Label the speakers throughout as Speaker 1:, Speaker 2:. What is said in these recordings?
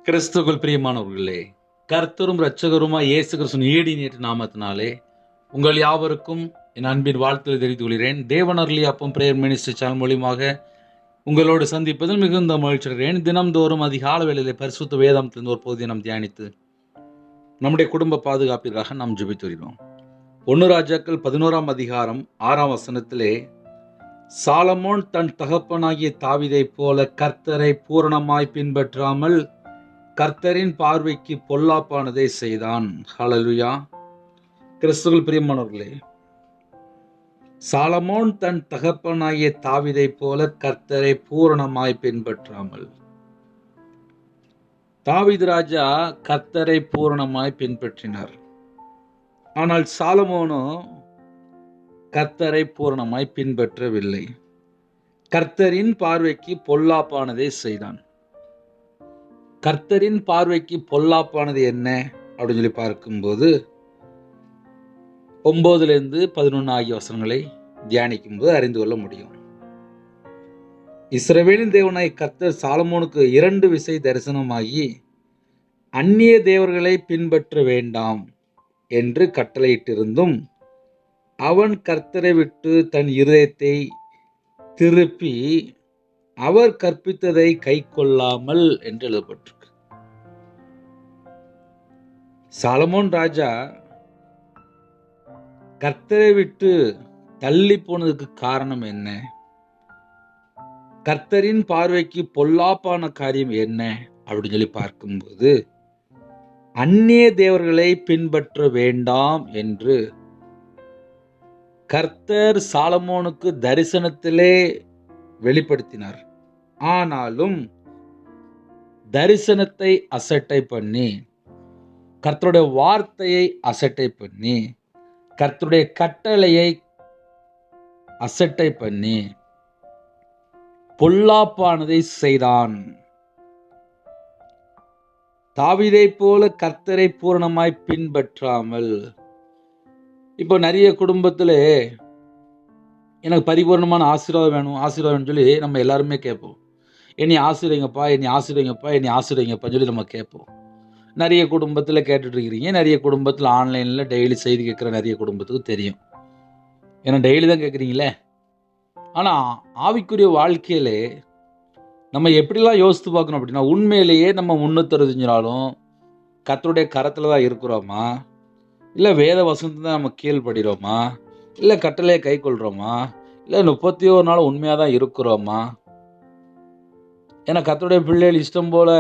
Speaker 1: கிறிஸ்துவுக்குள் பிரியமானவர்களே, கர்த்தரும் இரட்சகருமாய் இயேசு கிறிஸ்துவின் ஈடியற்ற நாமத்தினாலே உங்கள் யாவருக்கும் என் அன்பின் வாழ்த்துதலை தெரிவித்துக் கொள்கிறேன். தேவன் அருளிய அப்பம் பிரேயர் மினிஸ்ட்ரி சேனல் மூலியமாக உங்களோடு சந்திப்பதில் மிகுந்த மகிழ்ச்சி அடைகிறேன். தினம்தோறும் அதிகாலை வேளையிலே பரிசுத்த வேதாகமத்திலிருந்து ஒரு பகுதியை நாம் தியானித்து நம்முடைய குடும்ப பாதுகாப்பிற்காக நாம் ஜெபித்து வருகிறோம். 1 ராஜாக்கள் 11ஆம் அதிகாரம் 6ஆம் வசனத்திலே, சாலமோன் தன் தகப்பனாகிய தாவீதைப் போல கர்த்தரை பூரணமாய் பின்பற்றாமல் கர்த்தரின் பார்வைக்கு பொல்லாப்பானதை செய்தான். ஹல்லேலூயா. கிறிஸ்துவுக்குள் பிரியமானவர்களே, சாலமோன் தன் தகப்பனாகிய தாவீதைப் போல கர்த்தரை பூரணமாய் பின்பற்றாமல். தாவீது ராஜா கர்த்தரை பூரணமாய் பின்பற்றினார். ஆனால் சாலமோனோ கர்த்தரை பூரணமாய் பின்பற்றவில்லை. கர்த்தரின் பார்வைக்கு பொல்லாப்பானதை செய்தான். கர்த்தரின் பார்வைக்கு பொல்லாப்பானது என்ன அப்படின்னு சொல்லி பார்க்கும்போது 9-11 ஆகிய வசனங்களை தியானிக்கும் போது அறிந்து கொள்ள முடியும். இஸ்ரவேலின் தேவனாய் கர்த்தர் சாலமோனுக்கு 2 விசை தரிசனமாகி அந்நிய தேவர்களை பின்பற்ற வேண்டாம் என்று கட்டளையிட்டிருந்தும் அவன் கர்த்தரை விட்டு தன் இருதயத்தை திருப்பி அவர் கற்பித்ததை கை கொள்ளாமல் என்று எழுதப்பட்டிருக்கு. சாலமோன் ராஜா கர்த்தரை விட்டு தள்ளி போனதுக்கு காரணம் என்ன? கர்த்தரின் பார்வைக்கு பொல்லாப்பான காரியம் என்ன அப்படின்னு சொல்லி பார்க்கும்போது, அந்நிய தேவர்களை பின்பற்ற வேண்டாம் என்று கர்த்தர் சாலமோனுக்கு தரிசனத்திலே வெளிப்படுத்தினார். ஆனாலும் தரிசனத்தை அசட்டை பண்ணி, கர்த்தருடைய வார்த்தையை அசட்டை பண்ணி, கர்த்தருடைய கட்டளையை அசட்டை பண்ணி பொல்லாப்பானதை செய்தான். தாவீதைப் போல கர்த்தரை பூரணமாய் பின்பற்றாமல். இப்போ நிறைய குடும்பத்திலே எனக்கு பரிபூர்ணமான ஆசீர்வாதம் வேணும்னு சொல்லி நம்ம எல்லாருமே கேட்போம். என்னை ஆசீர்வதிங்கப்பா, என்னை ஆசீர்வதிங்கப்பா, என்னை ஆசீர்வதிங்கப்பான்னு சொல்லி நம்ம கேட்போம். நிறைய குடும்பத்தில் கேட்டுட்டு இருக்கிறீங்க. நிறைய குடும்பத்தில் ஆன்லைனில் டெய்லி செய்தி கேட்குற நிறைய குடும்பத்துக்கு தெரியும். ஏன்னா டெய்லி தான் கேட்குறீங்களே. ஆனால் ஆவிக்குரிய வாழ்க்கையிலே நம்ம எப்படிலாம் யோசித்து பார்க்கணும் அப்படின்னா, உண்மையிலேயே நம்ம 365 நாளும் கர்த்தருடைய கரத்தில் தான் இருக்கிறோமா, இல்லை வேத வசனத்தை தான் நம்ம கீழ்ப்படுகிறோமா, இல்லை கட்டளையை கை கொள்கிறோமா, இல்லை 31 நாள் உண்மையாக தான் இருக்கிறோமா? ஏன்னா கர்த்தருடைய பிள்ளைகள் இஷ்டம் போல்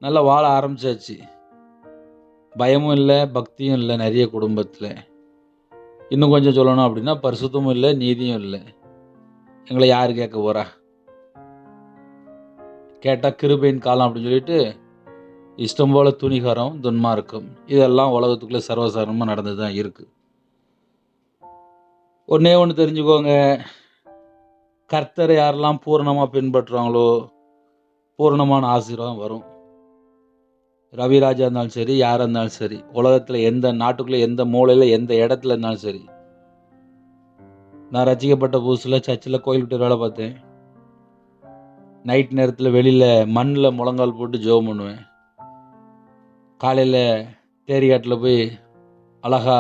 Speaker 1: நல்லா வாழ ஆரம்பிச்சாச்சு. பயமும் இல்லை, பக்தியும் இல்லை நிறைய குடும்பத்தில். இன்னும் கொஞ்சம் சொல்லணும் அப்படின்னா பரிசுத்தமும் இல்லை, நீதியும் இல்லை. எங்களை யார் கேட்க போகிறா? கேட்டால் கிருபையின் காலம் அப்படின்னு சொல்லிட்டு இஷ்டம் போல் துணிகரம், துன்மார்க்கம் இதெல்லாம் உலகத்துக்குள்ளே சர்வசாதாரணமாக நடந்து தான் இருக்குது. ஒன்றே ஒன்று தெரிஞ்சுக்கோங்க, கர்த்தரை யாரெல்லாம் பூரணமாக பின்பற்றுவாங்களோ பூரணமான ஆசீர்வாதம் வரும். ரவிராஜா இருந்தாலும் சரி, யாராக இருந்தாலும் சரி, உலகத்தில் எந்த நாட்டுக்குள்ளே எந்த மூலையில் எந்த இடத்துல இருந்தாலும் சரி. நான் ரசிக்கப்பட்ட புதுசில் சர்ச்சில் கோயில் விட்டு வேலை பார்த்தேன். நைட் நேரத்தில் வெளியில் மண்ணில் முழங்கால் போட்டு ஜெபம் பண்ணுவேன். காலையில் தேரிகாட்டில் போய் அழகா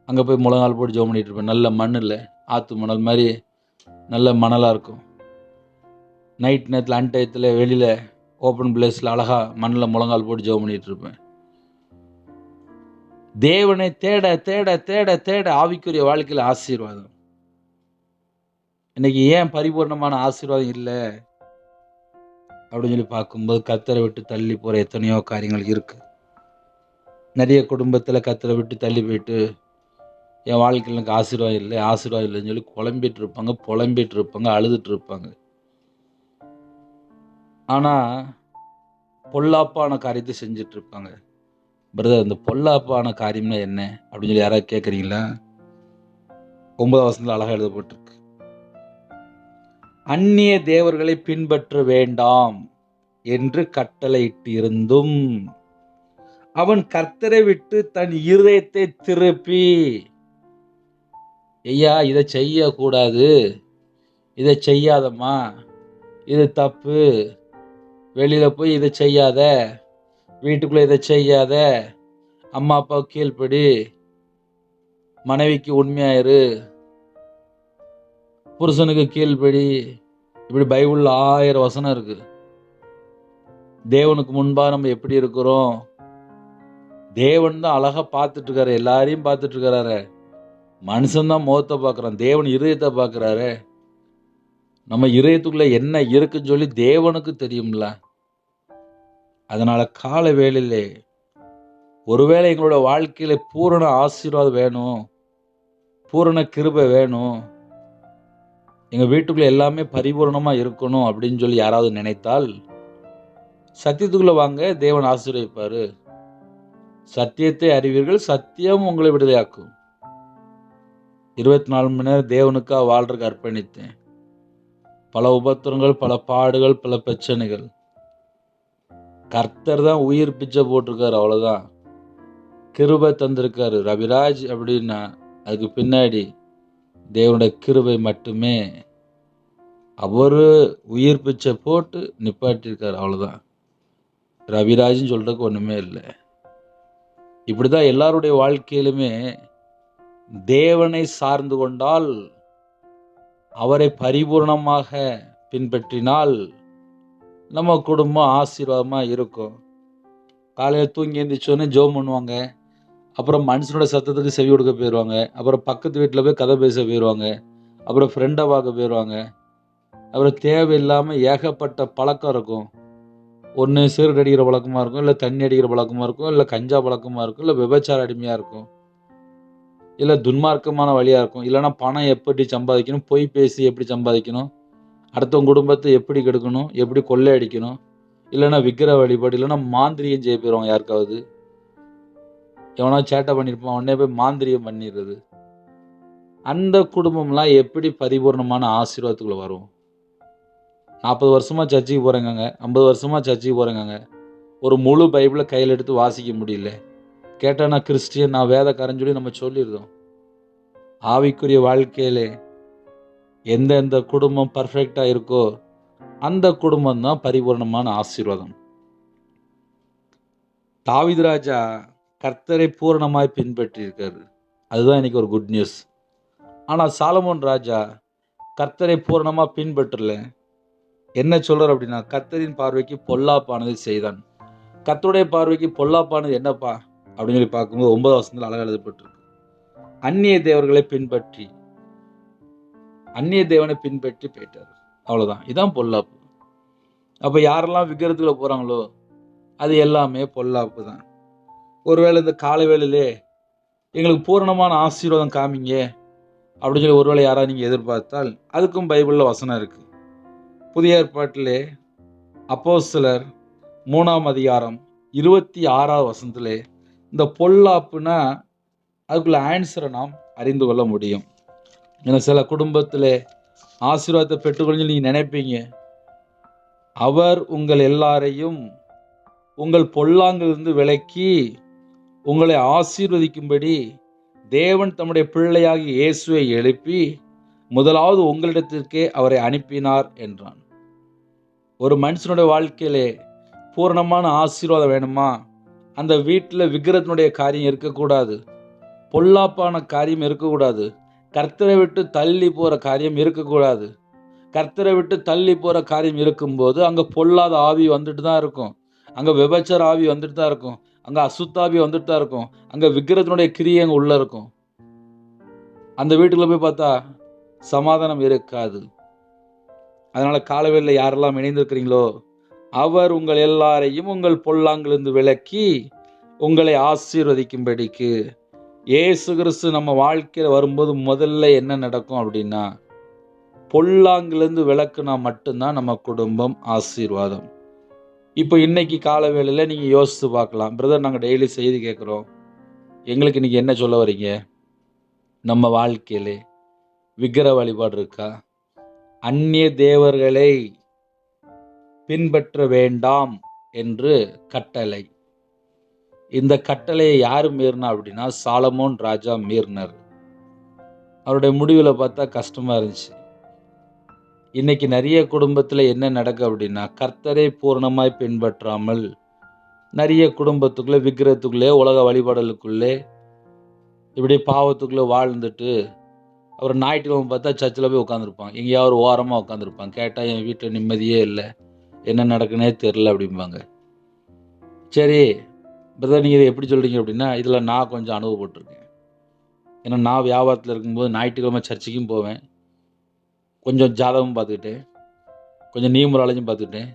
Speaker 1: அங்கே போய் முழங்கால் போட்டு ஜெபம் பண்ணிகிட்டு இருப்பேன். நல்ல மண்ணில் ஆற்று மணல் மாதிரி நல்ல மணலாக இருக்கும். நைட் நேரத்தில் அன்டயத்தில் வெளியில் ஓப்பன் பிளேஸில் அழகாக மண்ணில் முழங்கால் போட்டு ஜெபம் பண்ணிகிட்டு இருப்பேன். தேவனை தேட தேட தேட தேட ஆவிக்குரிய வாழ்க்கையில் ஆசீர்வாதம். இன்னைக்கு ஏன் பரிபூர்ணமான ஆசீர்வாதம் இல்லை அப்படின்னு சொல்லி பார்க்கும்போது, கர்த்தரை விட்டு தள்ளி போகிற எத்தனையோ காரியங்கள் இருக்குது. நிறைய குடும்பத்தில் கர்த்தரை விட்டு தள்ளி போயிட்டு என் வாழ்க்கையில் எனக்கு ஆசீர்வாதம் இல்லைன்னு சொல்லி புலம்பிட்டு இருப்பாங்க, அழுதுட்டு இருப்பாங்க. ஆனால் பொல்லாப்பான காரியத்தை செஞ்சுட்டு இருப்பாங்க. பிரதர், இந்த பொல்லாப்பான காரியம்னா என்ன அப்படின்னு சொல்லி யாராவது கேட்குறீங்களா? 9ஆம் வசனத்தில் அழகாக எழுதப்பட்டிருக்கு, அந்நிய தேவர்களை பின்பற்ற வேண்டாம் என்று கட்டளையிட்டு இருந்தும் அவன் கர்த்தரை விட்டு தன் இருதயத்தை திருப்பி, ஐயா இதை செய்யக்கூடாது, இதை செய்யாதம்மா, இது தப்பு, வெளியில் போய் இதை செய்யாத, வீட்டுக்குள்ளே இதை செய்யாத, அம்மா அப்பாவுக்கு கீழ்ப்படி, மனைவிக்கு உண்மையாயிரு, புருஷனுக்கு கீழ்ப்படி. இப்படி பைபிளில் 1000 வசனம் இருக்கு. தேவனுக்கு முன்பாக நம்ம எப்படி இருக்கிறோம்? தேவன் தான் அழகா பார்த்துட்டு இருக்காரு, எல்லாரையும் பார்த்துட்டு இருக்கிறாரு. மனுஷன்தான் முகத்தை பார்க்குறான், தேவன் இருதயத்தை பார்க்குறாரு. நம்ம இருதயத்துக்குள்ள என்ன இருக்குன்னு சொல்லி தேவனுக்கு தெரியும்ல. அதனால கால வேளையிலே ஒருவேளை எங்களோட வாழ்க்கையில பூரண ஆசீர்வாதம் வேணும், பூரண கிருபை வேணும், எங்க வீட்டுக்குள்ள எல்லாமே பரிபூர்ணமா இருக்கணும் அப்படின்னு சொல்லி யாராவது நினைத்தால் சத்தியத்துக்குள்ள வாங்க, தேவன் ஆசீர்வதிப்பாரு. சத்தியத்தை அறிவீர்கள், சத்தியம் உங்களை விடுதலையாக்கும். 24 மணி நேரம் தேவனுக்காக வாழ்றதுக்கு அர்ப்பணித்தேன். பல உபத்திரங்கள், பல பாடுகள், பல பிரச்சனைகள். கர்த்தர் தான் உயிர் பிச்சை போட்டிருக்காரு, அவ்வளவுதான். கிருபை தந்திருக்காரு. ரவிராஜ் அப்படின்னா அதுக்கு பின்னாடி தேவனுடைய கிருபை மட்டுமே. அவரு உயிர் பிச்சை போட்டு நிப்பாட்டிருக்காரு, அவ்வளவுதான். ரவிராஜ்னு சொல்றதுக்கு ஒண்ணுமே இல்லை. இப்படிதான் எல்லாருடைய வாழ்க்கையிலுமே தேவனை சார்ந்து கொண்டால், அவரை பரிபூர்ணமாக பின்பற்றினால் நம்ம குடும்பம் ஆசீர்வாதமா இருக்கும். காலையில் தூங்கி எழுந்திரிச்சோன்னே ஜெபம் பண்ணுவாங்க. அப்புறம் மனுஷனோட சத்தத்துக்கு செவி கொடுக்க போயிடுவாங்க. அப்புறம் பக்கத்து வீட்டில் போய் கதை பேச போயிடுவாங்க. அப்புறம் ஃப்ரெண்டை பார்க்க போயிடுவாங்க. அப்புறம் தேவையில்லாமல் ஏகப்பட்ட பழக்கம் இருக்கும். ஒன்று சிகரெட் அடிக்கிற பழக்கமாக இருக்கும், இல்லை தண்ணி அடிக்கிற பழக்கமாக இருக்கும், இல்லை கஞ்சா பழக்கமாக இருக்கும், இல்லை விபச்சார அடிமையாக இருக்கும், இல்லை துன்மார்க்கமான வழியாக இருக்கும், இல்லைன்னா பணம் எப்படி சம்பாதிக்கணும், பொய் பேசி எப்படி சம்பாதிக்கணும், அடுத்தவங்க குடும்பத்தை எப்படி கெடுக்கணும், எப்படி கொள்ளை அடிக்கணும், இல்லைன்னா விக்கிர வழிபாடு, இல்லைன்னா மாந்திரியம் செய்ய போயிடுவாங்க. யாருக்காவது எவனோ சேட்டை பண்ணியிருப்பான், உடனே போய் மாந்திரியம் பண்ணிடுறது. அந்த குடும்பம்லாம் எப்படி பரிபூர்ணமான ஆசீர்வாதத்துக்குள்ள வரும்? 40 வருஷமா சர்ச்சுக்கு போகிறேங்க, 50 வருஷமா சர்ச்சுக்கு போகிறேங்க, ஒரு முழு பைபிளை கையில் எடுத்து வாசிக்க முடியல. கேட்டால் நான் கிறிஸ்டியன், நான் வேதக்காரன்னு சொல்லி நம்ம சொல்லிடுறோம். ஆவிக்குரிய வாழ்க்கையிலே எந்தெந்த குடும்பம் பர்ஃபெக்டாக இருக்கோ அந்த குடும்பம் தான் பரிபூர்ணமான ஆசீர்வாதம். தாவீது ராஜா கர்த்தரை பூரணமாய் பின்பற்றியிருக்காரு, அதுதான் இன்னைக்கு ஒரு குட் நியூஸ். ஆனால் சாலமோன் ராஜா கர்த்தரை பூரணமாக பின்பற்றல. என்ன சொல்றார் அப்படின்னா, கர்த்தரின் பார்வைக்கு பொல்லாப்பானது செய்தான். கர்த்தருடைய பார்வைக்கு பொல்லாப்பானது என்னப்பா அப்படின்னு சொல்லி பார்க்கும்போது 9 வசனத்தில் அழகாக எழுதப்பட்டிருக்கு. அந்நிய தேவர்களை பின்பற்றி, அந்நிய தேவனை பின்பற்றி போயிட்டார், அவ்வளவுதான். இதான் பொல்லாப்பு. அப்ப யாரெல்லாம் விக்கிரத்துக்குள்ள போறாங்களோ அது எல்லாமே பொல்லாப்பு தான். ஒருவேளை இந்த காலை வேளையிலே எங்களுக்கு பூரணமான ஆசீர்வாதம் காமிங்க அப்படின்னு சொல்லி ஒருவேளை யாராவது நீங்க எதிர்பார்த்தால் அதுக்கும் பைபிள்ல வசனம் இருக்கு. புதிய ஏற்பாட்டிலே அப்போஸ்தலர் 3ஆம் அதிகாரம் 26ஆவது வசனத்திலே இந்த பொல்லாப்புனா அதுக்குள்ள ஆன்சரை நாம் அறிந்து கொள்ள முடியும். ஏன்னா சில குடும்பத்தில் ஆசீர்வாதத்தை பெற்றுக்கொள்ள நீங்கள் நினைப்பீங்க. அவர் உங்கள் எல்லாரையும் உங்கள் பொல்லாங்கிலிருந்து விலக்கி உங்களை ஆசீர்வதிக்கும்படி தேவன் தம்முடைய பிள்ளையாகி இயேசுவை எழுப்பி முதலாவது உங்களிடத்திற்கே அவரை அனுப்பினார் என்றான். ஒரு மனுஷனுடைய வாழ்க்கையிலே பூரணமான ஆசீர்வாதம் வேணுமா, அந்த வீட்டில் விக்கிரத்தினுடைய காரியம் இருக்கக்கூடாது, பொல்லாப்பான காரியம் இருக்கக்கூடாது, கர்த்தரை விட்டு தள்ளி போகிற காரியம் இருக்கக்கூடாது. கர்த்தரை விட்டு தள்ளி போகிற காரியம் இருக்கும்போது அங்கே பொல்லாத ஆவி வந்துட்டு தான் இருக்கும், அங்கே விபச்சார ஆவி வந்துட்டு தான் இருக்கும், அங்கே அசுத்தாவி வந்துட்டு தான் இருக்கும், அங்கே விக்கிரத்தினுடைய கிரியை அங்கே உள்ளே இருக்கும். அந்த வீட்டுக்குள்ளே போய் பார்த்தா சமாதானம் இருக்காது. அதனால் காலவேளையில் யாரெல்லாம் இணைந்திருக்கிறீங்களோ அவர் உங்கள் எல்லாரையும் உங்கள் பொல்லாங்கிலிருந்து விலக்கி உங்களை ஆசீர்வதிக்கும்படிக்கு. இயேசு கிறிஸ்து நம்ம வாழ்க்கையில் வரும்போது முதல்ல என்ன நடக்கும் அப்படின்னா, பொல்லாங்கிலிருந்து விலக்குனா மட்டும்தான் நம்ம குடும்பம் ஆசீர்வாதம். இப்போ இன்னைக்கு காலவேளையில் நீங்கள் யோசித்து பார்க்கலாம், பிரதர் நாங்கள் டெய்லி செய்தி கேட்குறோம், எங்களுக்கு இன்னைக்கு என்ன சொல்ல வரீங்க? நம்ம வாழ்க்கையிலே விக்கிர வழிபாடு இருக்கா? அந்நிய தேவர்களை பின்பற்ற வேண்டாம் என்று கட்டளை. இந்த கட்டளையை யார் மீறினா அப்படின்னா சாலமோன் ராஜா மீறினார். அவருடைய முடிவில் பார்த்தா கஷ்டமாக இருந்துச்சு. இன்னைக்கு நிறைய குடும்பத்தில் என்ன நடக்கு அப்படின்னா, கர்த்தரை பூரணமாய் பின்பற்றாமல் நிறைய குடும்பத்துக்குள்ளே விக்கிரத்துக்குள்ளே உலக வழிபாடலுக்குள்ளே இப்படி பாவத்துக்குள்ளே வாழ்ந்துட்டு அப்புறம் ஞாயிற்றுக்கிழமை பார்த்தா சர்ச்சில் போய் உட்காந்துருப்பான். எங்கேயாவது ஒரு ஓரமாக உட்காந்துருப்பான். கேட்டால் என் வீட்டில் நிம்மதியே இல்லை, என்ன நடக்குன்னே தெரில அப்படிம்பாங்க. சரி பிரதர், நீங்கள் இதை எப்படி சொல்கிறீங்க அப்படின்னா, இதில் நான் கொஞ்சம் அனுபவப்பட்டிருக்கேன். ஏன்னா நான் வியாபாரத்தில் இருக்கும்போது ஞாயிற்றுக்கிழமை சர்ச்சுக்கும் போவேன். கொஞ்சம் ஜாதகம் பார்த்துக்கிட்டேன், கொஞ்சம் நியூமராலஜியும் பார்த்துக்கிட்டேன்,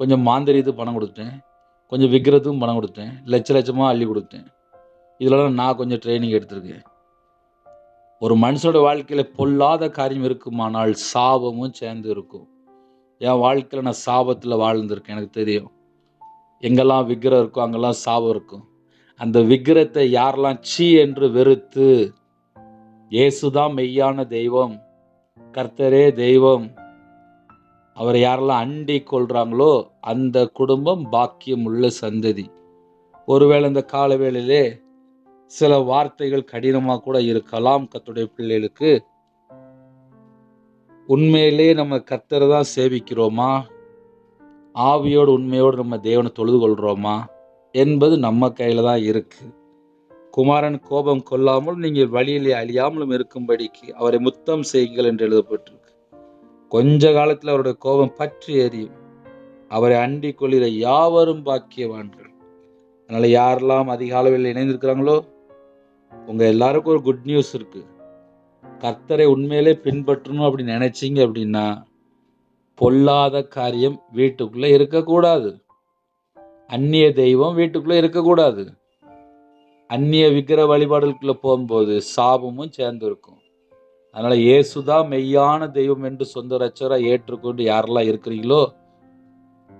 Speaker 1: கொஞ்சம் மாந்திரீகத்துக்கு பணம் கொடுத்துட்டேன், கொஞ்சம் விக்கிரத்துக்கும் பணம் கொடுத்தேன், லட்சமாக அள்ளி கொடுத்தேன். இதிலலாம் நான் கொஞ்சம் ட்ரைனிங் எடுத்திருக்கேன். ஒரு மனுஷனோட வாழ்க்கையில் பொல்லாத காரியம் இருக்குமானால் சாபமும் சேர்ந்து இருக்கும். என் வாழ்க்கையில் நான் சாபத்தில் வாழ்ந்திருக்கேன், எனக்கு தெரியும். எங்கெல்லாம் விக்கிரம் இருக்கோ அங்கெல்லாம் சாபம் இருக்கும். அந்த விக்கிரத்தை யாரெல்லாம் சீ என்று வெறுத்து இயேசுதான் மெய்யான தெய்வம், கர்த்தரே தெய்வம், அவரை யாரெல்லாம் அண்டி கொள்றாங்களோ அந்த குடும்பம் பாக்கியம் உள்ள சந்ததி. ஒருவேளை இந்த கால வேளையிலே சில வார்த்தைகள் கடினமாக கூட இருக்கலாம் கர்த்தருடைய பிள்ளைகளுக்கு. உண்மையிலே நம்ம கர்த்தரை தான் சேவிக்கிறோமா, ஆவியோடு உண்மையோடு நம்ம தேவனை தொழுது கொள்கிறோமா என்பது நம்ம கையில் தான் இருக்கு. குமாரன் கோபம் கொள்ளாமல் நீங்கள் வழியிலே அழியாமலும் இருக்கும்படிக்கு அவரை முத்தம் செய்யுங்கள் என்று எழுதப்பட்டிருக்கு. கொஞ்ச காலத்தில் அவருடைய கோபம் பற்றி எரியும். அவரை அண்டிக் கொள்கிற யாவரும் பாக்கியவான்கள். அதனால யாரெல்லாம் அதிக அளவில் இணைந்திருக்கிறாங்களோ உங்க எல்லாருக்கும் ஒரு குட் நியூஸ் இருக்கு. கர்த்தரை உண்மையிலே பின்பற்றணும் அப்படின்னு நினைச்சீங்க அப்படின்னா பொல்லாத காரியம் வீட்டுக்குள்ள இருக்கக்கூடாது. அந்நிய தெய்வம் வீட்டுக்குள்ள இருக்கக்கூடாது. அந்நிய விக்கிர வழிபாடுகளுக்குள்ள போகும்போது சாபமும் சேர்ந்து இருக்கும். அதனால இயேசுதான் மெய்யான தெய்வம் என்று சொந்த ரட்சகரா ஏற்றுக்கொண்டு யாரெல்லாம் இருக்கிறீங்களோ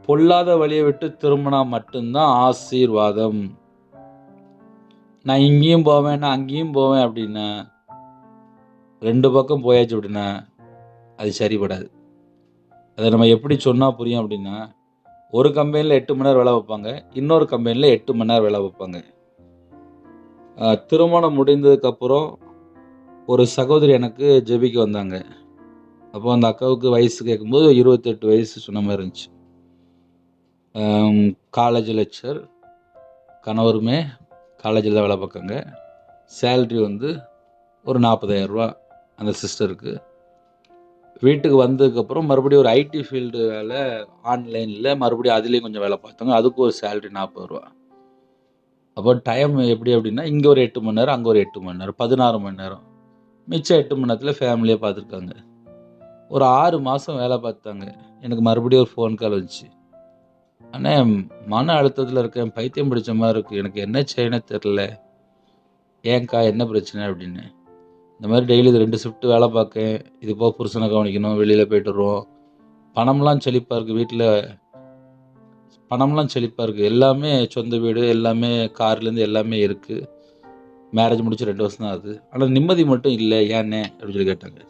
Speaker 1: பொல்லாத வழியை விட்டு திரும்பினா மட்டும்தான் ஆசீர்வாதம். நான் இங்கேயும் போவேன், நான் அங்கேயும் போவேன் அப்படின்னா, ரெண்டு பக்கம் போயாச்சு அப்படின்னா அது சரிபடாது. அதை நம்ம எப்படி சொன்னால் புரியும் அப்படின்னா, ஒரு கம்பெனியில் 8 மணி நேரம் வேலை வைப்பாங்க, இன்னொரு கம்பெனியில் 8 மணி நேரம் வேலை வைப்பாங்க. திருமணம் முடிந்ததுக்கப்புறம் ஒரு சகோதரி எனக்கு ஜெபிக்க வந்தாங்க. அப்போ அந்த அக்காவுக்கு வயசு கேட்கும்போது 28 வயசு சொன்ன மாதிரி இருந்துச்சு. காலேஜ் லெக்சர், கணவருமே காலேஜில் தான் வேலை பார்க்காங்க. சேல்ரி வந்து ஒரு 40,000 ரூபா அந்த சிஸ்டருக்கு. வீட்டுக்கு வந்ததுக்கப்புறம் மறுபடியும் ஒரு ஐடி ஃபீல்டு வேலை ஆன்லைனில் மறுபடியும் அதுலேயும் கொஞ்சம் வேலை பார்த்தாங்க. அதுக்கு ஒரு சேல்ரி 40 ரூபா. அப்போ டைம் எப்படி அப்படின்னா, இங்கே ஒரு 8 மணி நேரம், அங்கே ஒரு 8 மணி நேரம், 16 மணி நேரம். மிச்சம் 8 மணி நேரத்தில் ஃபேமிலியை பார்த்துருக்காங்க. ஒரு 6 மாதம் வேலை பார்த்தாங்க. எனக்கு மறுபடியும் ஒரு ஃபோன் கால் வந்துச்சு. ஆனால் மன அழுத்தத்தில் இருக்கேன், பைத்தியம் பிடிச்ச மாதிரி இருக்குது, எனக்கு என்ன செய்யணும்னு தெரில, ஏன்க்கா என்ன பிரச்சனை அப்படின்னு. இந்த மாதிரி டெய்லி இது 2 ஷிஃப்ட்டு வேலை பார்க்கேன், இது போக புருஷனை கவனிக்கணும், வெளியில் போய்ட்டு வருவோம், பணம்லாம் செழிப்பாக இருக்குது, வீட்டில் பணம்லாம் செழிப்பாக இருக்குது, எல்லாமே சொந்த வீடு, எல்லாமே கார்லேருந்து எல்லாமே இருக்குது, மேரேஜ் முடிச்சு 2 வருஷம் தான் ஆகுது, ஆனால் நிம்மதி மட்டும் இல்லை, ஏன்னே அப்படின்னு சொல்லி கேட்டாங்க.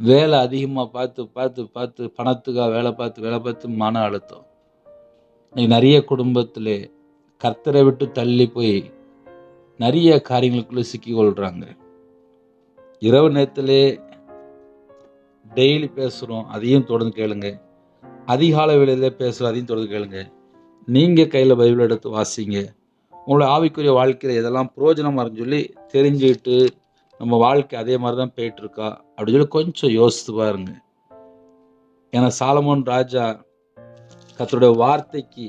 Speaker 1: வேலை அதிகமாக பார்த்து பார்த்து பார்த்து பணத்துக்காக வேலை பார்த்து மன அழுத்தம். இன்னைக்கு நிறைய குடும்பத்தில் கர்த்தரை விட்டு தள்ளி போய் நிறைய காரியங்களுக்குள்ளே சிக்கி கொள்கிறாங்க. இரவு நேரத்திலே டெய்லி பேசுகிறோம், அதையும் தொடர்ந்து கேளுங்க. அதிகாலை வேளையிலே பேசுகிறோம், அதையும் தொடர்ந்து கேளுங்க. நீங்கள் கையில் பைபிள் எடுத்து வாசிங்க. உங்களோட ஆவிக்குரிய வாழ்க்கையில் எதெல்லாம் பிரயோஜனமாக இருக்குன்னு சொல்லி தெரிஞ்சுக்கிட்டு நம்ம வாழ்க்கை அதே மாதிரி தான் போயிட்டுருக்கா அப்படின்னு சொல்லி கொஞ்சம் யோசித்து பாருங்க. ஏன்னா சாலமோன் ராஜா கர்த்தருடைய வார்த்தைக்கு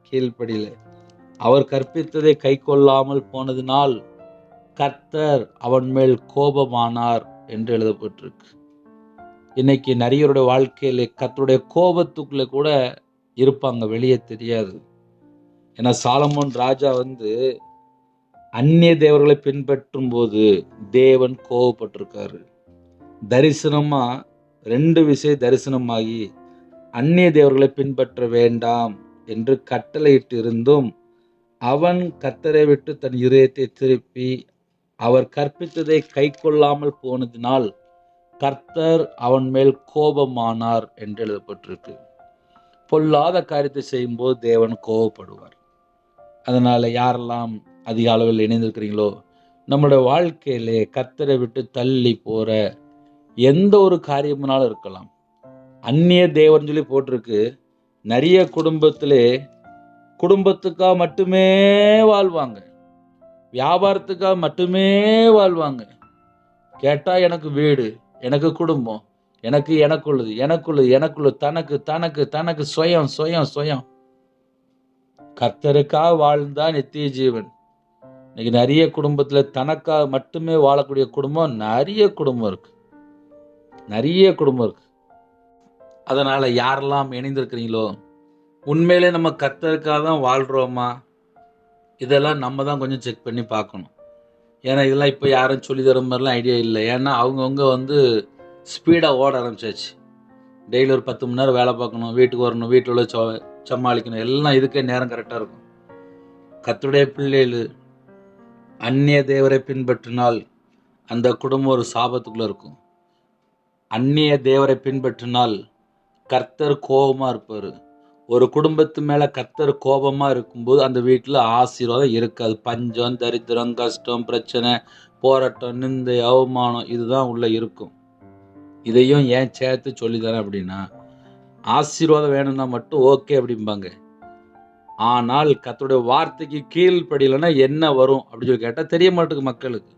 Speaker 1: கீழ்ப்படியில, அவர் கற்பித்ததை கை கொள்ளாமல் போனதினால் கர்த்தர் அவன் மேல் கோபமானார் என்று எழுதப்பட்டிருக்கு. இன்னைக்கு நிறையருடைய வாழ்க்கையில கர்த்தருடைய கோபத்துக்குள்ள கூட இருப்பாங்க, வெளியே தெரியாது. ஏன்னா சாலமோன் ராஜா வந்து அந்நிய தேவர்களை பின்பற்றும் போது தேவன் கோபப்பட்டிருக்காரு. தரிசனமா 2 விஷயம் தரிசனமாகி அந்நிய தேவர்களை பின்பற்ற வேண்டாம் என்று கட்டளையிட்டு இருந்தும் அவன் கர்த்தரை விட்டு தன் இதயத்தை திருப்பி அவர் கற்பித்ததை கை கொள்ளாமல் போனதினால் கர்த்தர் அவன் மேல் கோபமானார் என்று எழுதப்பட்டிருக்கு. பொல்லாத காரியத்தை செய்யும்போது தேவன் கோபப்படுவார். அதனால யாரெல்லாம் அதிக அளவில் இணைந்திருக்கிறீங்களோ, நம்மளுடைய வாழ்க்கையிலே கர்த்தரை விட்டு தள்ளி போற எந்த ஒரு காரியம்னாலும் இருக்கலாம். அந்நிய தேவன் சொல்லி போட்டிருக்கு. நிறைய குடும்பத்திலே குடும்பத்துக்காக மட்டுமே வாழ்வாங்க, வியாபாரத்துக்காக மட்டுமே வாழ்வாங்க. கேட்டா எனக்கு வீடு, எனக்கு குடும்பம், எனக்குள்ளது, தனக்கு தனக்கு தனக்கு சுயம் சுயம் சுயம். கர்த்தருக்காக வாழ்ந்தா நித்திய ஜீவன். இன்னைக்கு நிறைய குடும்பத்துல தனக்காக மட்டுமே வாழக்கூடிய குடும்பம் நிறைய குடும்பம் இருக்கு, நிறைய குடும்பம் இருக்கு. அதனால யாரெல்லாம் இணைந்திருக்கிறீங்களோ, உண்மையிலே நம்ம கர்த்தருக்காக தான் வாழ்றோமா, இதெல்லாம் நம்ம தான் கொஞ்சம் செக் பண்ணி பார்க்கணும். ஏன்னா இதெல்லாம் இப்போ யாரும் சொல்லி தர மாதிரிலாம் ஐடியா இல்லை. ஏன்னா அவங்கவுங்க ஸ்பீடாக ஓட ஆரம்பிச்சாச்சு. டெய்லி ஒரு 10 மணி நேரம் வேலை பார்க்கணும், வீட்டுக்கு வரணும், வீட்டில் உள்ள சமாளிக்கணும், எல்லாம் இதுக்கே நேரம் கரெக்டாக இருக்கும். கர்த்தருடைய பிள்ளைகள் அந்நிய தேவரை பின்பற்றினால் அந்த குடும்பம் ஒரு சாபத்துக்குள்ளே இருக்கும். அந்நிய தேவரை பின்பற்றினால் கர்த்தர் கோபமாக இருப்பார். ஒரு குடும்பத்து மேலே கர்த்தர் கோபமாக இருக்கும்போது அந்த வீட்டில் ஆசீர்வாதம் இருக்காது. பஞ்சம், தரித்திரம், கஷ்டம், பிரச்சனை, போராட்டம், நிந்தை, அவமானம் இதுதான் உள்ளே இருக்கும். இதையும் ஏன் சேர்த்து சொல்லித்தரேன் அப்படின்னா, ஆசீர்வாதம் வேணும்னா மட்டும் ஓகே அப்படிம்பாங்க. ஆனால் கர்த்தருடைய வார்த்தைக்கு கீழ்ப்படியலைன்னா என்ன வரும் அப்படின்னு சொல்லி கேட்டால் தெரிய மாட்டேங்குது மக்களுக்கு.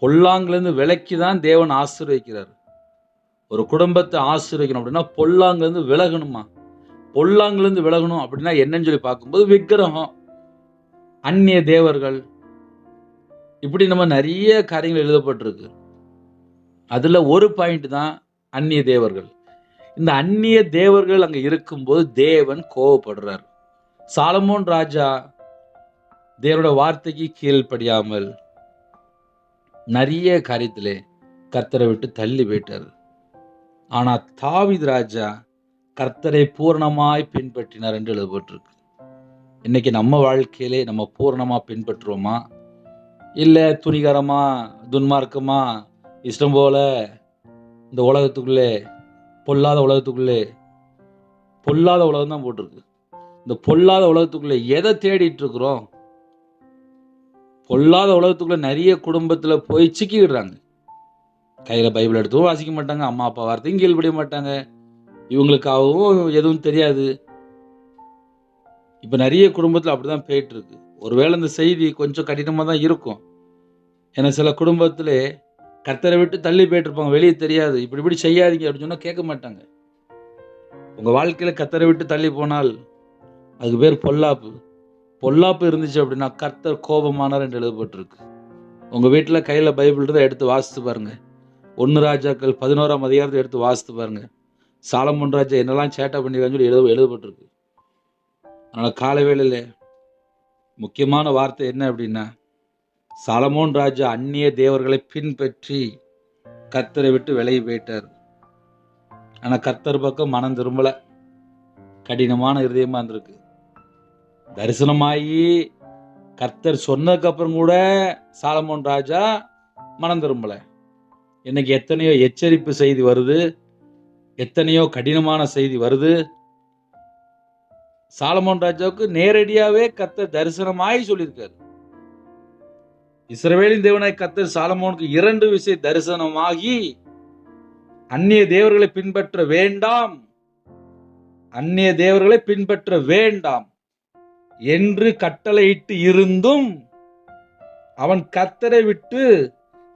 Speaker 1: பொல்லாங்கிலேருந்து விலக்கி தான் தேவன் ஆசீர்வதிக்கிறார். ஒரு குடும்பத்தை ஆசீர்வதிக்கணும் அப்படின்னா பொல்லாங்கிலேருந்து விலகணுமா. பொல்லாங்கிலேருந்து விலகணும் அப்படின்னா என்னன்னு சொல்லி பார்க்கும்போது விக்கிரகம், அந்நிய தேவர்கள், இப்படி நம்ம நிறைய காரியங்கள் எழுதப்பட்டிருக்கு. அதில் ஒரு பாயிண்ட் தான் அந்நிய தேவர்கள். இந்த அந்நிய தேவர்கள் அங்கே இருக்கும்போது தேவன் கோபப்படுறார். சாலமோன் ராஜா தேவனோட வார்த்தைக்கு கீழ்ப்படியாமல் நிறைய காரியத்திலே கர்த்தரை விட்டு தள்ளி போயிட்டார். ஆனால் தாவீது ராஜா கர்த்தரை பூரணமாய் பின்பற்றினார் என்று எழுதப்பட்டிருக்கு. இன்னைக்கு நம்ம வாழ்க்கையிலே நம்ம பூரணமாக பின்பற்றுவோமா, இல்லை துணிகரமாக துன்மார்க்கமாக இஷ்டம் போல இந்த உலகத்துக்குள்ளே பொல்லாத உலகம் தான் போட்டிருக்கு. இந்த பொல்லாத உலகத்துக்குள்ளே எதை தேடிட்டு இருக்கிறோம்? பொல்லாத உலகத்துக்குள்ளே நிறைய குடும்பத்தில் போய் சிக்கிடுறாங்க. கையில் பைபிள் எடுத்தும் வாசிக்க மாட்டாங்க, அம்மா அப்பா வார்த்தையும் கீழ்படிய மாட்டாங்க, இவங்களுக்காகவும் எதுவும் தெரியாது. இப்போ நிறைய குடும்பத்தில் அப்படி தான் போயிட்டு இருக்கு. ஒருவேளை இந்த செய்தி கொஞ்சம் கடினமாக தான் இருக்கும். ஏன்னா சில குடும்பத்தில் கர்த்தரை விட்டு தள்ளி போயிட்டு இருப்பாங்க, வெளியே தெரியாது. இப்படி செய்யாதீங்க அப்படின்னு சொன்னால் கேட்க மாட்டாங்க. உங்கள் வாழ்க்கையில் கர்த்தரை விட்டு தள்ளி போனால் அதுக்கு பேர் பொல்லாப்பு இருந்துச்சு அப்படின்னா கர்த்தர் கோபமானார் என்று எழுதப்பட்டிருக்கு. உங்கள் வீட்டில் கையில் பைபிள் இருந்தால் எடுத்து வாசித்து பாருங்கள். 1 ராஜாக்கள் 11ஆம் அதிகாரத்தை எடுத்து வாசித்து பாருங்கள். சாலமோன் ராஜா என்னெல்லாம் சேட்டை பண்ணிருக்கான்னு சொல்லி எழுதப்பட்டிருக்கு. அதனால் காலை வேளையில் முக்கியமான வார்த்தை என்ன அப்படின்னா, சாலமோன் ராஜா அந்நிய தேவர்களை பின்பற்றி கர்த்தரை விட்டு விலகி போயிட்டார். ஆனால் கர்த்தர் பக்கம் மனம் திரும்பலை, கடினமான இருதயமாக இருந்திருக்கு. தரிசனமாகி கர்த்தர் சொன்னதுக்கு அப்புறம் கூட சாலமோன் ராஜா மனம் திரும்பலை. இன்னைக்கு எத்தனையோ எச்சரிப்பு செய்தி வருது, எத்தனையோ கடினமான செய்தி வருது. சாலமோன் ராஜாவுக்கு நேரடியாகவே கர்த்தர் தரிசனமாய் சொல்லியிருக்காரு. இஸ்ரவேலின் தேவனாய் கர்த்தர் சாலமோனுக்கு 2 விஷயம் தரிசனமாகி அந்நிய தேவர்களை பின்பற்ற வேண்டாம் என்று கட்டளையிட்டு இருந்தும் அவன் கர்த்தரை விட்டு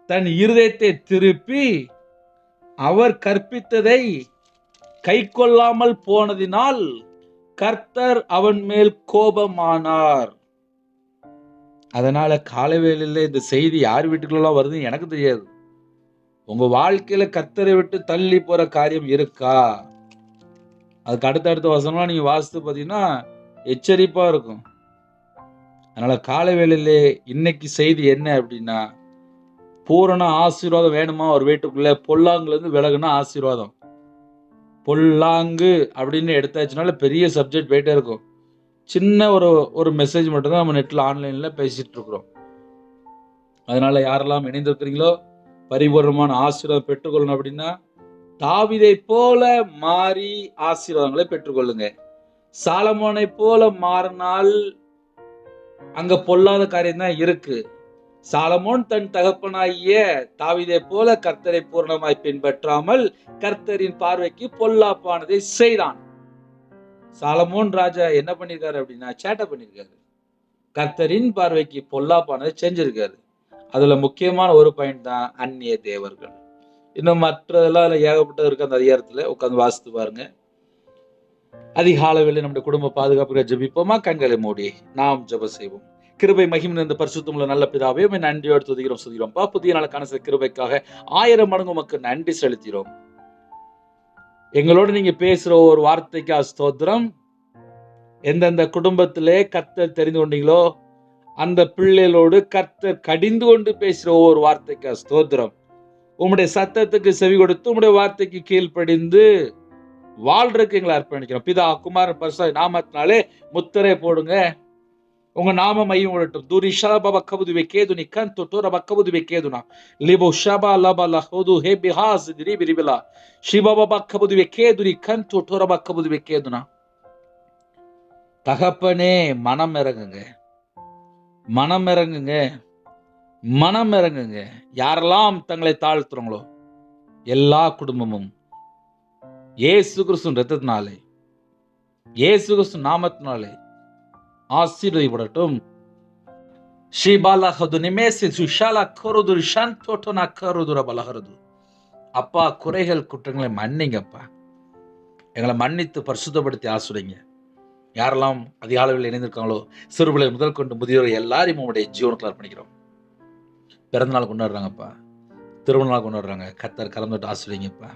Speaker 1: தன் இருதயத்தை திருப்பி அவர் கற்பித்ததை கை கொள்ளாமல் போனதினால் கர்த்தர் அவன் மேல் கோபமானார். அதனால காலைவேளையில இந்த செய்தி யார் வீட்டுக்குள்ளலாம் வருதுன்னு எனக்கு தெரியாது. உங்க வாழ்க்கையில கர்த்தரை விட்டு தள்ளி போற காரியம் இருக்கா? அதுக்கு அடுத்த வசனம்லாம் நீங்க வாசித்து பார்த்தீங்கன்னா எச்சரிப்பா இருக்கும். அதனால காலைவேளையிலே இன்னைக்கு செய்தி என்ன அப்படின்னா, பூரண ஆசீர்வாதம் வேணுமா ஒரு வீட்டுக்குள்ள? பொல்லாங்குலேருந்து விலகுனா ஆசீர்வாதம். பொல்லாங்கு அப்படின்னு எடுத்தாச்சுனால பெரிய சப்ஜெக்ட் போயிட்டே இருக்கும். சின்ன ஒரு மெசேஜ் மட்டும்தான் நம்ம நெட்டில் ஆன்லைனில் பேசிட்டு இருக்கிறோம். அதனால யாரெல்லாம் இணைந்திருக்கிறீங்களோ பரிபூர்ணமான ஆசீர்வாதம் பெற்றுக்கொள்ளணும் அப்படின்னா தாவீதை போல மாறி ஆசீர்வாதங்களை பெற்றுக்கொள்ளுங்க. சாலமோனை போல மாறினால் அங்க பொல்லாத காரியம் தான் இருக்கு. சாலமோன் தன் தகப்பனாகிய தாவீதை போல கர்த்தரை பூரணமாய் பின்பற்றாமல் கர்த்தரின் பார்வைக்கு பொல்லாப்பானதை செய்தான். சாலமோன் ராஜா என்ன பண்ணிருக்காரு அப்படின்னா, சேட்டை பண்ணிருக்காரு. கர்த்தரின் பார்வைக்கு பொல்லாப்பானதை செஞ்சிருக்காரு. அதுல முக்கியமான ஒரு பாயிண்ட் தான் அந்நிய தேவர்கள். இன்னும் மற்றதெல்லாம் ஏகப்பட்டது இருக்கு. அந்த அதிகாரத்துல உட்கார்ந்து வாசித்து பாருங்க. அதிகாலையில் நம்முடைய குடும்ப பாதுகாப்புகளை ஜெபிப்போமா? கண்களை மூடி நாம் ஜெபம் செய்வோம். கிருபை மகிமை நிறைந்த பரிசுத்தமுள்ள நல்ல பிதாவே, உம்மை நன்றியோடு துதிக்கிறோம், ஸ்துதிக்கிறோம். புதிய நாளுக்கான கிருபைக்காக 1000 மடங்கு உமக்கு நன்றி செலுத்துகிறோம். எங்களோடு நீங்க பேசுற ஒரு வார்த்தைக்கு ஸ்தோத்திரம். எந்தெந்த குடும்பத்திலே கர்த்தர் தெரிந்து கொண்டீங்களோ அந்த பிள்ளைகளோடு கர்த்தர் கடிந்து கொண்டு பேசுற ஒவ்வொரு வார்த்தைக்கு ஸ்தோத்திரம். உம்முடைய சத்தத்துக்கு செவி கொடுத்து உம்முடைய வார்த்தைக்கு கீழ்ப்படிந்து வாழ்றதுக்கு எங்களை அர்ப்பணிக்கிறோம். பிதா குமாரன் பரிசுத்த நாமத்தினாலே முத்திரை போடுங்க. உங்க நாம மையம் விடட்டும். தூரி ஷலபா கபுது வெக்கேதுனி கந்து தோர பக்கபுது வெக்கேதுனா லிபோ ஷபா லபா லஹோது ஹே பிஹாஸ் திரி பிரிபிலா ஷிபபா கபுது வெக்கேதுனி கந்து தோர பக்கபுது வெக்கேதுனா. தகப்பனே, மனம் இறங்குங்க, மனம் இறங்குங்க, மனம் இறங்குங்க. யாரெல்லாம் தங்களை தாழ்த்துறாங்களோ எல்லா குடும்பமும் இயேசு கிறிஸ்து ரத்தத்தினாலே, இயேசு கிறிஸ்து நாமத்தினாலே ஆசீர்வதிக்கப்படட்டும். அப்பா, குறைகள் குற்றங்களை மன்னிங்கப்பா. எங்களை மன்னித்து பரிசுத்தப்படுத்தி ஆசுறீங்க. யாரெல்லாம் அதிகாலையில் இணைந்திருக்காங்களோ சிறுபிள்ளை முதல் கொண்டு முதியோர் எல்லாரையும் உங்களுடைய ஜீவனத்தில் அர்ப்பணிக்கிறோம். பிறந்த நாள் கொண்டாடுறாங்கப்பா, திருமண நாள் கொண்டாடுறாங்க. கர்த்தர் கலந்துட்டு ஆசிரியங்கப்பா.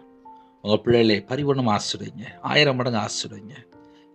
Speaker 1: உங்கள் பிள்ளைகளை பரிபூர்ணமாக ஆசிரியங்க, 1000 மடங்கு ஆசிரியங்க.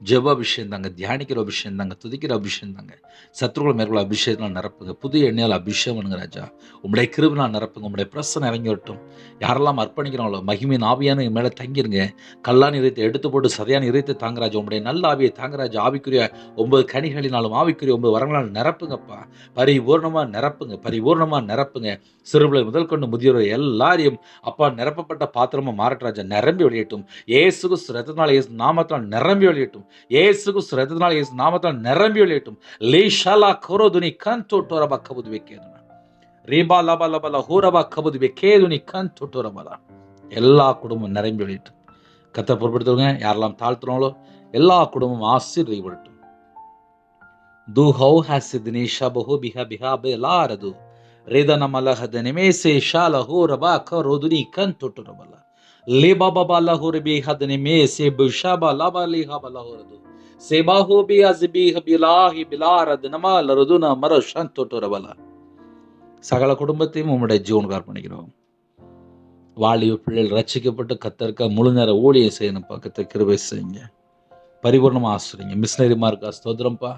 Speaker 1: ஜெப அபிஷேகம் தாங்க, தியானிக்கிற அபிஷேகம் தாங்க, துதிக்கிற அபிஷேகம் தாங்க. சத்துருக்களை மேற்கொள்ள அபிஷேகத்தினால் நிரப்புங்க. புதிய எண்ணெயால் அபிஷேகம் பண்ணுங்க ராஜா. உங்களுடைய கிருபினால் நிரப்புங்க. உங்களுடைய பிரசனை இறங்கி வரட்டும். யாரெல்லாம் அர்ப்பணிக்கிறாங்களோ மகிமையின் ஆவியான மேலே தங்கிருங்க. கல்லான் இதயத்தை எடுத்து போட்டு சதையான இதயத்தை தாங்கராஜா. உங்களுடைய நல்ல ஆவியை தாங்கராஜா. ஆவிக்குரிய 9 கனிகளினாலும் ஆவிக்குரிய 9 வரங்களால் நிரப்புங்கப்பா. பரிபூர்ணமாக நிரப்புங்க, பரிபூர்ணமாக நிரப்புங்க. சிறுபிள்ளை முதல் கொண்டு முதியோர் எல்லாரையும் அப்பா நிரப்பப்பட்ட பாத்திரமா மாறட்டும். நிரம்பி வெளியட்டும். இயேசு கிறிஸ்து ரத்தத்தினால், இயேசு நாமத்தால் நிரம்பி வெளியட்டும். இயேசு கிறிஸ்து ரத்தத்தினால், இயேசு நாமத்தால் நிரம்பி வெளியட்டும். லீஷாலா கோரோதுனி கந்து டோரபா கபுது வெக்கேதுனா ரீபா லபா லபா ஹோரபா கபுது வெக்கேதுனி கந்து டோரபா. எல்லா குடும்பமும் நிரம்பி வெளியட்டும். கர்த்தர் பொறுப்படுத்துவங்க. யாரெல்லாம் தாழ்த்துறாங்களோ எல்லா குடும்பமும் ஆசீர்வதிக்கப்படட்டும். தூஹௌ ஹசித்னி ஷபஹு பிஹா பிஹா பெலாரது ரேதன மலஹத நிமேசே ஷாலஹு ரபா கரோதுனி கந்து டோரபா லேபா பாபா லஹோர் பி ஹதனி மே சே புஷாபா லபா லிஹா பலஹோரது சேபாஹோ பி அஸ்பி ஹபிலாஹி பிலாரது நமா லரதுனா மர ஷந்தோட்டரபல. சகல குடும்பத்தையும் உம்முடைய ஜீவனுக்கு அர்ப்பணிக்கிறோம். வாலிப பிள்ளைகள் ரட்சிக்கப்பட்டு கர்த்தருக்கு முழு நேர ஊழியம் செய்யணும்ப்பா. கர்த்தர் கிருபை செய்யுங்க, பரிபூர்ணமாக ஆசிரியங்க. மிஷினரிமாருக்கா ஸ்தோத்திரம்ப்பா.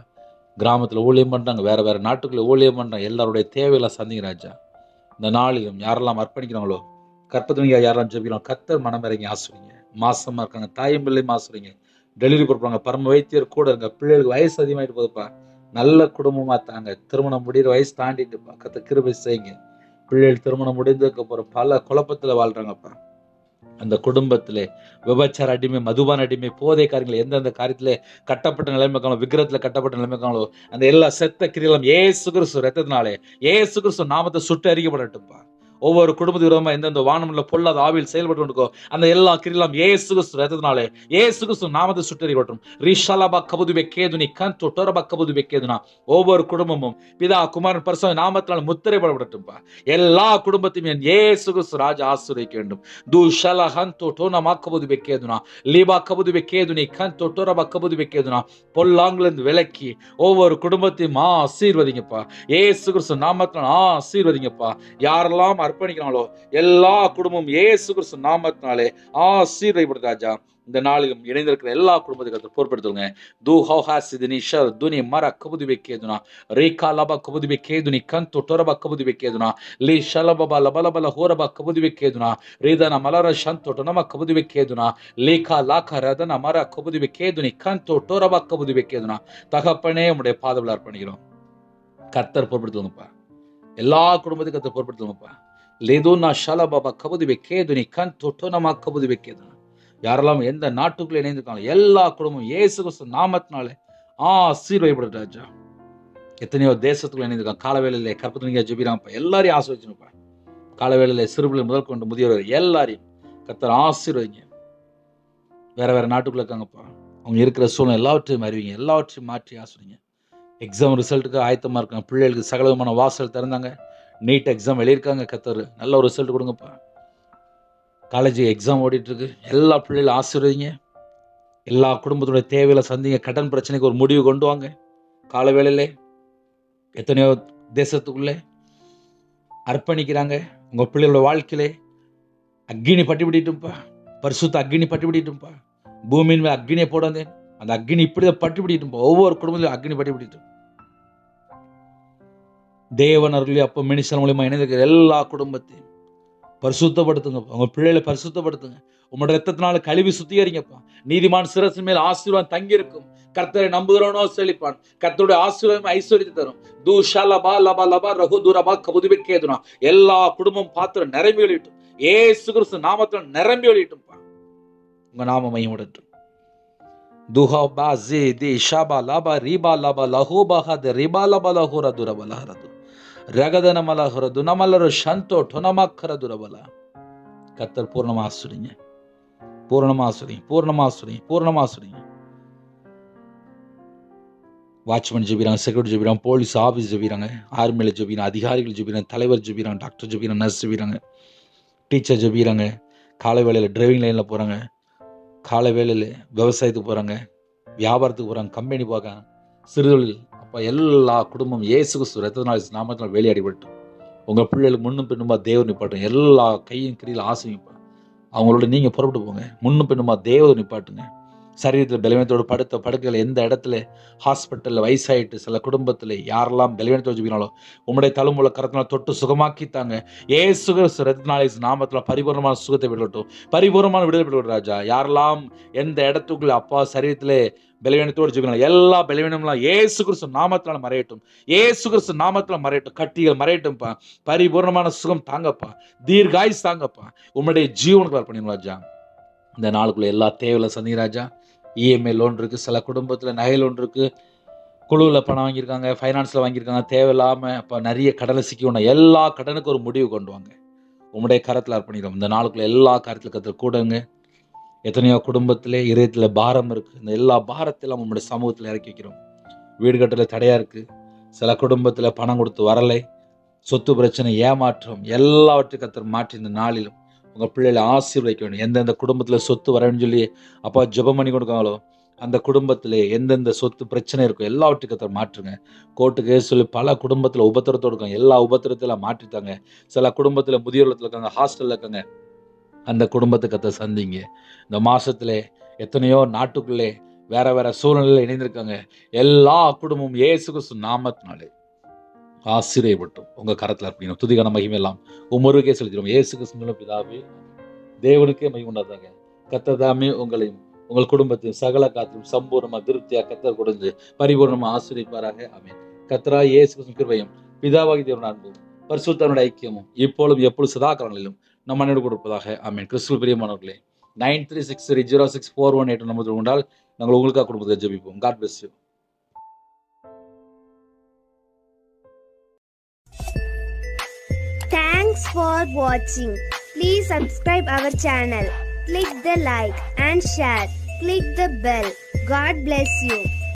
Speaker 1: கிராமத்தில் ஊழியம் பண்ணுறாங்க, வேற வேற நாட்டுக்குள்ளே ஊழியம் பண்ணுறாங்க. எல்லாருடைய தேவைகளை சந்திங்க ராஜா. இந்த நாளிலும் யாரெல்லாம் அர்ப்பணிக்கிறாங்களோ கற்பத்துவங்க, யாரெல்லாம் ஜெபிக்கிறோம் கர்த்தர் மனம் இறங்கி ஆசுறீங்க. மாசமா இருக்காங்க, தாயும் பிள்ளையும் ஆசுறீங்க. டெலிவரி கொடுப்பாங்க, பரம வைத்தியர் கூட இருங்க. பிள்ளைகளுக்கு வயசு அதிகமாயிட்டு போகுதுப்பா, நல்ல குடும்பமா தாங்க. திருமணம் முடிகிற வயசு தாண்டிட்டுப்பா. கர்த்தர் கிருபை செய்யுங்க. பிள்ளைகள் திருமணம் முடிந்ததுக்கு அப்புறம் பல குழப்பத்துல வாழ்றாங்கப்பா. அந்த குடும்பத்திலே விபச்சார அடிமை, மதுபான அடிமை, போதை காரியங்கள் எந்தெந்த காரியத்திலே கட்டப்பட்ட நிலைமைக்காங்களோ, விக்கிரத்துல கட்டப்பட்ட நிலைமைக்காங்களோ அந்த எல்லா செத்த கிரியலும் இயேசு கிறிஸ்து ரத்தத்தினாலே, இயேசு கிறிஸ்து நாமத்தை சுட்டு அறிக்கப்படட்டும்ப்பா. ஒவ்வொரு குடும்பத்து விரோதமா எந்தெந்த வானமுள்ள பொல்லாத ஆவியில் செயல்பட்டு கொண்டிருக்கோ அந்த எல்லா கிரியலாம் இயேசு கிறிஸ்து ரத்தத்தினாலே, இயேசு கிறிஸ்து நாமத்தை சுட்டறிக்கட்டும். ரிஷலபா கபுது வெக்கேதுனி கந்து டோரபா கபுது வெக்கேதுனா. ஒவ்வொரு குடும்பமும் பிதா குமாரன் பரிசுத்த நாமத்தினால் முத்திரைப்படப்படட்டும்பா. எல்லா குடும்பத்தையும் இயேசு கிறிஸ்து ராஜா ஆசீர்வதிக்க வேண்டும். துஷல ஹந்து டோனமா கபுது வெக்கேதுனா லீபா கபுது வெக்கேதுனி கந்து டோரபா கபுது வெக்கேதுனா. பொல்லாங்கிலிருந்து விலக்கி ஒவ்வொரு குடும்பத்தையும் ஆசீர்வதிங்கப்பா. இயேசு கிறிஸ்து நாமத்தினால் ஆசீர்வதிங்கப்பா. யாரெல்லாம் அர்ப்பணிக்கிறாங்களோ எல்லா குடும்பமும் இயேசு கிறிஸ்து நாமத்தினாலே ஆசீர்வதிக்கப்படும் ராஜா. இந்த நாளிலும் இணைந்திருக்கிற எல்லா குடும்பத்துக்கு பொறுப்படுத்துங்க. துஹாசிதினி ஷர் துனி மர கபுது வெக்கேதுனா ரேகா லபா கபுது வெக்கேதுனி கந்து டோரபா கபுது வெக்கேதுனா லி ஷலபபா லபலபல ஹோரபா கபுது வெக்கேதுனா ரேதன மலர ஷந்தோட நம கபுது வெக்கேதுனா லேகா லாக ரதன மர கபுது வெக்கேதுனி கந்து டோரபா கபுது வெக்கேதுனா. தகப்பனே, உம்முடைய பாதத்தில் அர்ப்பணிக்கிறோம். கர்த்தர் பொறுப்படுத்துங்கப்பா. எல்லா குடும்பத்துக்கும் கர்த்தர் பொறுப்படுத்துங்கப்பா. லேதுனா ஷலபபா கபுது வெக்கேதுனி கந்து டோனமா கபுது வெக்கேதுனா. யாரெல்லாம் எந்த நாட்டுக்குள்ள இணைந்திருக்காங்க எல்லா குடும்பமும் இயேசு கிறிஸ்து நாமத்தினாலே ஆசீர்வதிக்கப்படும் ராஜா. எத்தனையோ தேசத்துக்குள்ள இணைந்திருக்காங்க. காலவேளையிலே கற்பத்தினிங்க ஜெபிக்கிறாங்கப்பா. எல்லாரையும் ஆசீர்வதிச்சுங்கப்பா. காலவேளையிலே சிறுபிள்ளை முதல் கொண்டு முதியவர் எல்லாரையும் கர்த்தர் ஆசீர்வதிங்க. வேற வேற நாட்டுக்குள்ள இருக்காங்கப்பா. அவங்க இருக்கிற சூழ்நிலை எல்லாவற்றையும் அறிவிங்க. எல்லாவற்றையும் மாற்றி ஆசீர்வதிங்க. எக்ஸாம் ரிசல்ட்டுக்கு ஆயத்தமாக இருக்காங்க. பிள்ளைகளுக்கு சகல விதமான வாசல் திறந்தாங்க. NEET exam வெளியிருக்காங்க. கர்த்தர் நல்ல ஒரு ரிசல்ட் கொடுங்கப்பா. காலேஜ் எக்ஸாம் ஓடிட்டு இருக்கு. எல்லா பிள்ளைகளும் ஆசீர்வதிங்க. எல்லா குடும்பத்தோட தேவையில சந்திங்க. கடன் பிரச்சனைக்கு ஒரு முடிவு கொண்டு வாங்க. கால வேளையிலே எத்தனையோ தேசத்துக்குள்ளே அர்ப்பணிக்கிறாங்க. உங்க பிள்ளைகளோட வாழ்க்கையிலே அக்கினி பட்டி பிடிட்டும்பா. பரிசுத்த அக்கினி பட்டி பிடிட்டும்பா. பூமியின் மேல் அக்கினியை போட வந்தேன். அந்த அக்கினி இப்படிதான் பட்டி பிடிட்டும்பா. ஒவ்வொரு குடும்பத்திலும் அக்கினி பட்டி பிடிட்டும். தேவன் அருளி அப்போ மினிஸ்டர் மூலியமா இணைந்திருக்கிற எல்லா குடும்பத்தையும் பரிசுத்தப்படுத்துங்க. உங்க பிள்ளைகளை பரிசுத்தப்படுத்துங்க. உங்களோட ரத்தத்தினால கழுவி சுத்திகரிங்கப்பா. நீதிமான் சிரசு மேல் ஆசீர்வாதம் தங்கி இருக்கும். கர்த்தரை நம்புகிறவனோ செழிப்பான். கர்த்தருடைய ஆசீர்வாதம் ஐஸ்வர்யத்தை தரும். தூஷலபா லபா லபா ரகு துரபா கபுதிபிக்கேதுனா எல்லா குடும்பம் பாத்திரம் நிரம்பி வெளியிட்டும். ஏசு கிறிஸ்து நாமத்தில் நிரம்பி வெளியிட்டும்பா. உங்க நாம மையமுடட்டும். துஹபா ஜி தி ஷபா லபா ரிபா லபா லஹூபா ஹத ரிபா லபா லஹூரா துரபா லஹரது ரகதன மலஹரது நமலரு ஷந்தோ டொனமக்கர துரபல. கர்த்தர் பூர்ணமா ஆசீர்வதிங்க. பூர்ணமா ஆசீர்வதிங்க. பூர்ணமா ஆசீர்வதிங்க. பூர்ணமா ஆசீர்வதிங்க. வாட்ச்மேன் ஜெபிக்கிறாங்க, செக்யூரிட்டி ஜெபிக்கிறாங்க, போலீஸ் ஆஃபீஸ் ஜெபிக்கிறாங்க, ஆர்மியில் ஜெபிக்கிறாங்க, அதிகாரிகள் ஜெபிக்கிறாங்க, தலைவர் ஜெபிக்கிறாங்க, டாக்டர் ஜெபிக்கிறாங்க, நர்ஸ் ஜெபிக்கிறாங்க, டீச்சர் ஜெபிக்கிறாங்க. காலை வேளையில் டிரைவிங் லைனில் போகிறாங்க. காலை வேளையில் விவசாயத்துக்கு போகிறாங்க, வியாபாரத்துக்கு போகிறாங்க, கம்பெனி பார்க்காங்க, சிறுதொழில். அப்போ எல்லா குடும்பம் இயேசு கிறிஸ்து ரத்தத்தினால் நாமத்தினால் வேலையாடிப்பட்டும். உங்கள் பிள்ளைகளுக்கு முன்னும் பின்னுமா தேவன் நிப்பாட்டும். எல்லா கையும் கிரியில் ஆசைப்பா. அவங்களோட நீங்கள் புறப்பட்டு போங்க. முன்னும் பின்னுமா தேவன் நிப்பாட்டுங்க. சரீரத்தில் பலவீனத்தோடு படுத்த படுக்கையில் எந்த இடத்துல ஹாஸ்பிட்டலில் வயசாயிட்டு சில குடும்பத்தில் யாரெல்லாம் பலவீனத்தை வச்சுக்கிறாங்களோ உங்களுடைய தலைமுறை கரத்தினால் தொட்டு சுகமாக்கித்தாங்க. ஏசு கிறிஸ்து ரத்தத்தினாலே நாமத்தில் பரிபூர்ணமான சுகத்தை விடட்டும். பரிபூர்ணமான விடுதலை விடுவோம் ராஜா. யாரெல்லாம் எந்த இடத்துக்குள்ள அப்பா சரீரத்தில் பலவீனத்தோடு ஜெபிக்கிறாங்க எல்லா பலவீனம்லாம் ஏசு கிறிஸ்து நாமத்தினால மறையட்டும். ஏசு கிறிஸ்து நாமத்தில் மறையட்டும். கட்டிகள் மறையட்டும்ப்பா. பரிபூர்ணமான சுகம் தாங்கப்பா. தீர்காயுஸ் தாங்கப்பா. உங்களுடைய ஜீவனுக்கு அர்ப்பணிக்கணும் ராஜா. இந்த நாளுக்குள்ள எல்லா தேவையில சந்திங்க ராஜா. இஎம்ஐ லோன் இருக்குது. சில குடும்பத்தில் நகை லோன் இருக்குது. குழுவில் பணம் வாங்கியிருக்காங்க, ஃபைனான்ஸில் வாங்கியிருக்காங்க. தேவையில்லாமல் அப்போ நிறைய கடனை சிக்கணும். எல்லா கடனுக்கும் ஒரு முடிவு கொண்டு வாங்க. உங்களுடைய கரத்தில் அர்ப்பணிக்கிறோம். இந்த நாளுக்குள்ள எல்லா காரியத்தில் கருத்தில் கூடங்க. எத்தனையோ குடும்பத்திலே இதயத்தில் பாரம் இருக்குது. இந்த எல்லா பாரத்திலும் உங்களுடைய சமூகத்தில் இறக்கி வைக்கிறோம். வீடு கட்டல தடையாக இருக்குது. சில குடும்பத்தில் பணம் கொடுத்து வரலை, சொத்து பிரச்சனை, ஏமாற்றம் எல்லாவற்றையும் கர்த்தர் மாற்றி இந்த நாளிலும் உங்கள் பிள்ளைகளை ஆசீர்வதிக்க வேண்டும். எந்தெந்த குடும்பத்தில் சொத்து வரணும்னு சொல்லி அப்பா ஜெபம் பண்ணி கொடுக்காங்களோ அந்த குடும்பத்தில் எந்தெந்த சொத்து பிரச்சனை இருக்கும் எல்லாவற்றையும் கர்த்தர் மாற்றுங்க. கோர்ட்டுக்கு சொல்லி பல குடும்பத்தில் உபத்திரத்தோடு இருக்காங்க. எல்லா உபத்திரத்தில் மாற்றித்தாங்க. சில குடும்பத்தில் முதியோரத்தில் இருக்காங்க, ஹாஸ்டலில் இருக்காங்க. அந்த குடும்பத்தை கர்த்தர் சந்திங்க. இந்த மாதத்தில் எத்தனையோ நாட்டுக்குள்ளே வேற வேற சூழ்நிலையில் இணைந்திருக்காங்க. எல்லா குடும்பமும் இயேசு கிறிஸ்து நாமத்தினாலே ஆசீர்வதிக்கப்பட்டும். உங்கள் கரத்தில் அர்ப்பணிக்கணும். துதிக்கான மகிமை எல்லாம் உமருக்கே செலுத்திடும். இயேசு கிறிஸ்து பிதாவே தேவனுக்கே மகிமை உண்டாதாங்க. கர்த்தர் தாமே உங்களையும் உங்கள் குடும்பத்தையும் சகல காத்திலும் சம்பூர்ணமா திருப்தியா கர்த்தர் கொடுத்து பரிபூர்ணமா ஆசீர்வதிப்பாராக. ஆமென். கர்த்தராகிய இயேசு கிறிஸ்துவின் கிருபையும் பிதாவாகிய தேவனுடைய அன்பும் பரிசுத்தனுடைய ஐக்கியமும் இப்பொழுதும் எப்பொழுது சதா காலங்களிலும் நம்ம மன்னிப்பு கொடுப்பதாக. ஆமென். கிறிஸ்துவில் பிரியமானவர்களே, 93630641 நம்பர் கொண்டால் நாங்கள் உங்களுக்காக குடும்பத்தை ஜெபிப்போம். God bless you.
Speaker 2: Thanks for watching. Please subscribe our channel. Click the like and share. Click the bell. God bless you.